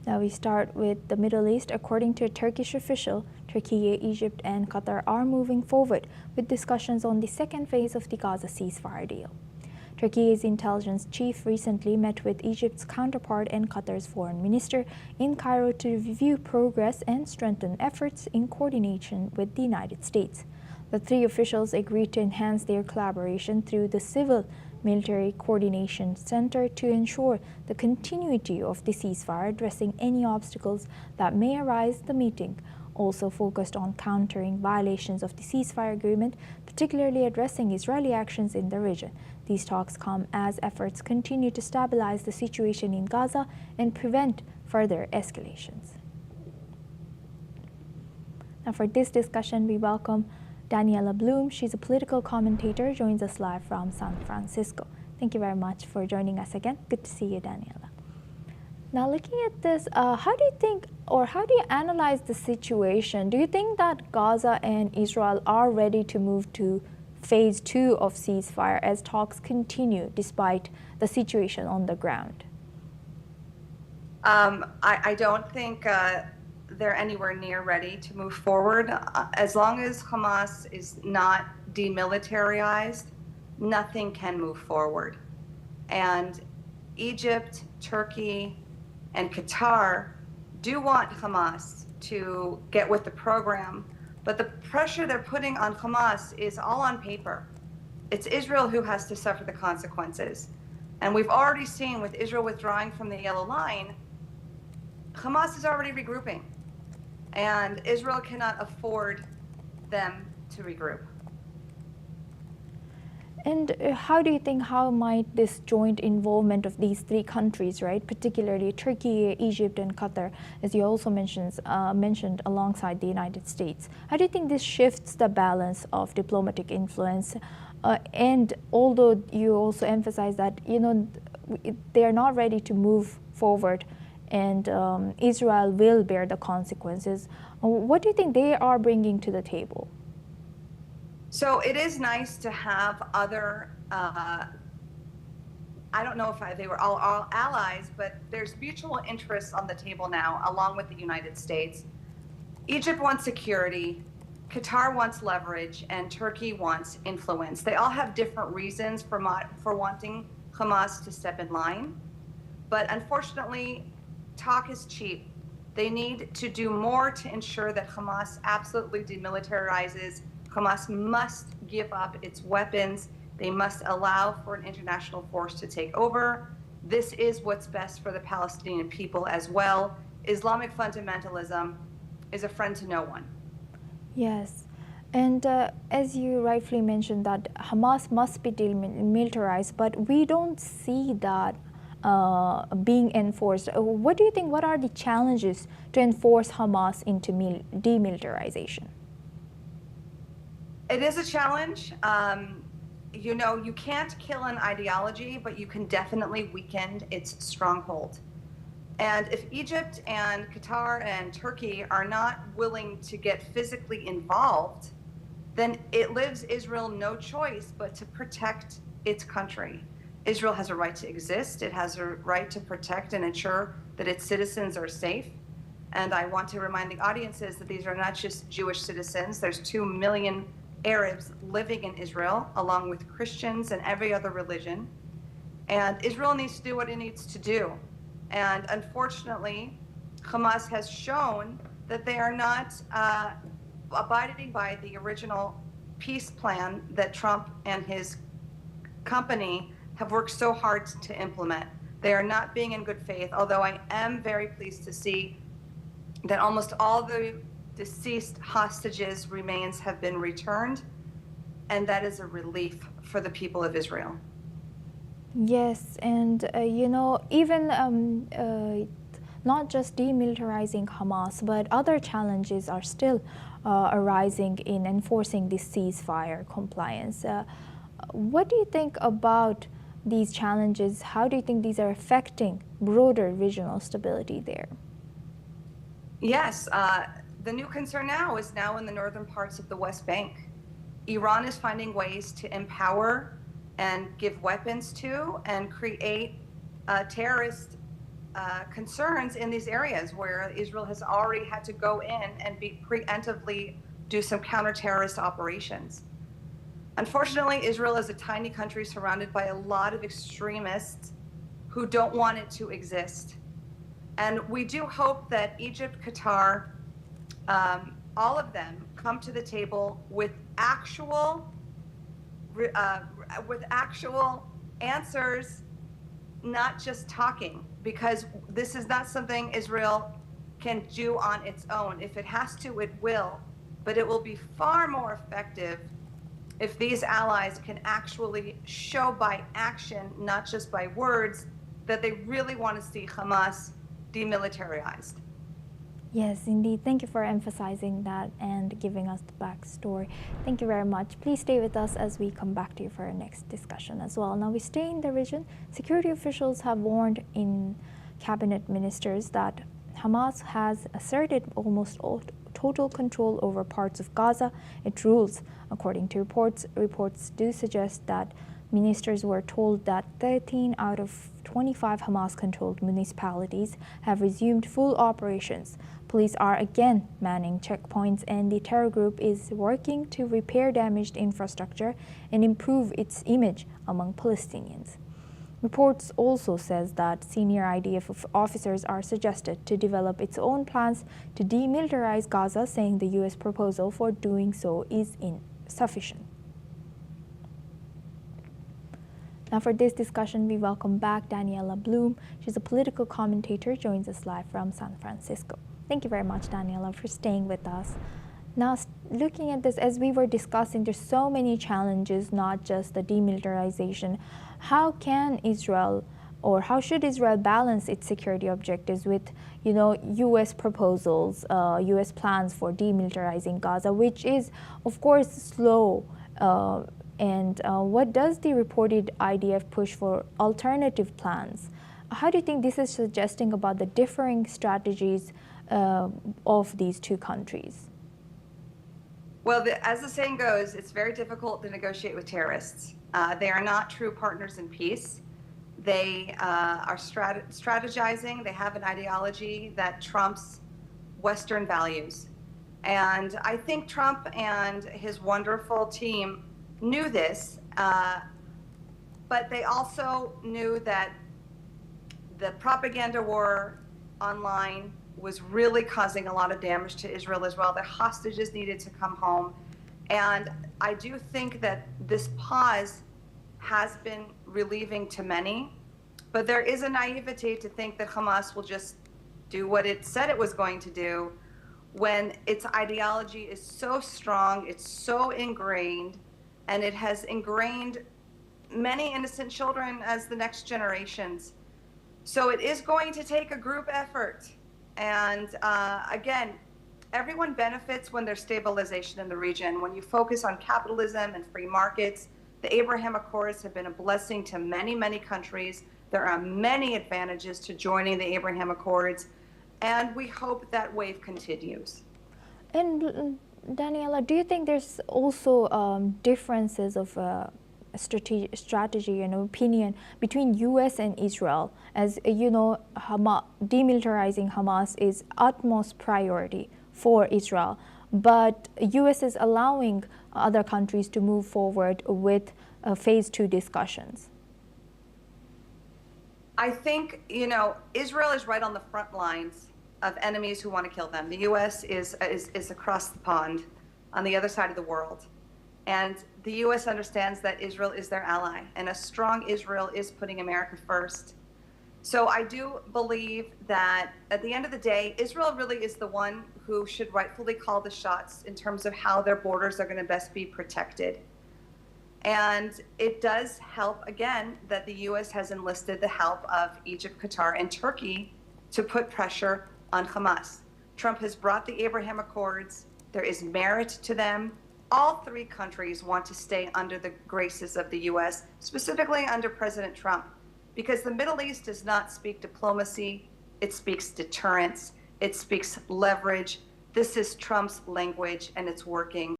Now we start with the Middle East. According to a Turkish official, Turkey, Egypt and Qatar are moving forward with discussions on the second phase of the Gaza ceasefire deal. Turkey's intelligence chief recently met with Egypt's counterpart and Qatar's foreign minister in Cairo to review progress and strengthen efforts in coordination with the United States. The three officials agreed to enhance their collaboration through the Civil Military Coordination Center to ensure the continuity of the ceasefire, addressing any obstacles that may arise. The meeting also focused on countering violations of the ceasefire agreement, particularly addressing Israeli actions in the region. These talks come as efforts continue to stabilize the situation in Gaza and prevent further escalations. Now for this discussion, we welcome Daniela Bloom. She's a political commentator, joins us live from San Francisco. Thank you very much for joining us again. Good to see you, Daniela. Now looking at this, how do you think, or how do you analyze the situation? Do you think that Gaza and Israel are ready to move to phase 2 of ceasefire as talks continue despite the situation on the ground? I don't think they're anywhere near ready to move forward. As long as Hamas is not demilitarized, nothing can move forward. And Egypt, Turkey, and Qatar do want Hamas to get with the program, but the pressure they're putting on Hamas is all on paper. It's Israel who has to suffer the consequences. And we've already seen with Israel withdrawing from the yellow line, Hamas is already regrouping. And Israel cannot afford them to regroup. And how do you think, how might this joint involvement of these three countries, right, particularly Turkey, Egypt, and Qatar, as you also mentioned alongside the United States, how do you think this shifts the balance of diplomatic influence? And although you also emphasize that, they are not ready to move forward and Israel will bear the consequences, what do you think they are bringing to the table? So it is nice to have other, I don't know if they were all allies, but there's mutual interests on the table now, along with the United States. Egypt wants security, Qatar wants leverage, and Turkey wants influence. They all have different reasons for wanting Hamas to step in line. But unfortunately, talk is cheap. They need to do more to ensure that Hamas absolutely demilitarizes. Hamas must give up its weapons. They must allow for an international force to take over. This is what's best for the Palestinian people as well. Islamic fundamentalism is a friend to no one. Yes. And as you rightfully mentioned, that Hamas must be demilitarized, but we don't see that being enforced. What do you think, what are the challenges to enforce Hamas into demilitarization? It is a challenge. You can't kill an ideology, but you can definitely weaken its stronghold. And if Egypt and Qatar and Turkey are not willing to get physically involved, then it leaves Israel no choice but to protect its country. Israel has a right to exist. It has a right to protect and ensure that its citizens are safe. And I want to remind the audiences that these are not just Jewish citizens. There's 2 million Arabs living in Israel, along with Christians and every other religion. And Israel needs to do what it needs to do. And unfortunately, Hamas has shown that they are not abiding by the original peace plan that Trump and his company have worked so hard to implement. They are not being in good faith, although I am very pleased to see that almost all the deceased hostages' remains have been returned, and that is a relief for the people of Israel. Yes, and even not just demilitarizing Hamas, but other challenges are still arising in enforcing this ceasefire compliance. What do you think about these challenges? How do you think these are affecting broader regional stability there? Yes, the new concern now is in the northern parts of the West Bank. Iran is finding ways to empower and give weapons to and create terrorist concerns in these areas where Israel has already had to go in and preemptively do some counter-terrorist operations. Unfortunately, Israel is a tiny country surrounded by a lot of extremists who don't want it to exist. And we do hope that Egypt, Qatar, all of them come to the table with actual answers, not just talking, because this is not something Israel can do on its own. If it has to, it will, but it will be far more effective if these allies can actually show by action, not just by words, that they really want to see Hamas demilitarized. Yes, indeed. Thank you for emphasizing that and giving us the backstory. Thank you very much. Please stay with us as we come back to you for our next discussion as well. Now we stay in the region. Security officials have warned in cabinet ministers that Hamas has asserted almost total control over parts of Gaza. It rules, according to reports. Reports do suggest that ministers were told that 13 out of 25 Hamas-controlled municipalities have resumed full operations. Police are again manning checkpoints, and the terror group is working to repair damaged infrastructure and improve its image among Palestinians. Reports also says that senior IDF officers are suggested to develop its own plans to demilitarize Gaza, saying the U.S. proposal for doing so is insufficient. Now for this discussion, we welcome back Daniela Bloom. She's a political commentator, joins us live from San Francisco. Thank you very much, Daniela, for staying with us. Now, looking at this, as we were discussing, there's so many challenges, not just the demilitarization. How can Israel, or how should Israel balance its security objectives with, U.S. proposals, U.S. plans for demilitarizing Gaza, which is, of course, slow. And what does the reported IDF push for alternative plans? How do you think this is suggesting about the differing strategies of these two countries? Well, as the saying goes, it's very difficult to negotiate with terrorists. They are not true partners in peace. They are strategizing. They have an ideology that trumps Western values. And I think Trump and his wonderful team knew this, but they also knew that the propaganda war online was really causing a lot of damage to Israel as well. The hostages needed to come home. And I do think that this pause has been relieving to many, but there is a naivety to think that Hamas will just do what it said it was going to do when its ideology is so strong, it's so ingrained, and it has ingrained many innocent children as the next generations. So it is going to take a group effort. And again, everyone benefits when there's stabilization in the region. When you focus on capitalism and free markets, the Abraham Accords have been a blessing to many, many countries. There are many advantages to joining the Abraham Accords, and we hope that wave continues. And Daniela, do you think there's also differences of strategy and opinion between U.S. and Israel? As you know, demilitarizing Hamas is utmost priority for Israel, but U.S. is allowing other countries to move forward with phase 2 discussions. I think, Israel is right on the front lines of enemies who want to kill them. The U.S. is across the pond on the other side of the world. And the U.S. understands that Israel is their ally, and a strong Israel is putting America first. So I do believe that at the end of the day, Israel really is the one who should rightfully call the shots in terms of how their borders are going to best be protected. And it does help, again, that the U.S. has enlisted the help of Egypt, Qatar, and Turkey to put pressure on Hamas. Trump has brought the Abraham Accords. There is merit to them. All three countries want to stay under the graces of the U.S., specifically under President Trump, because the Middle East does not speak diplomacy. It speaks deterrence. It speaks leverage. This is Trump's language, and it's working.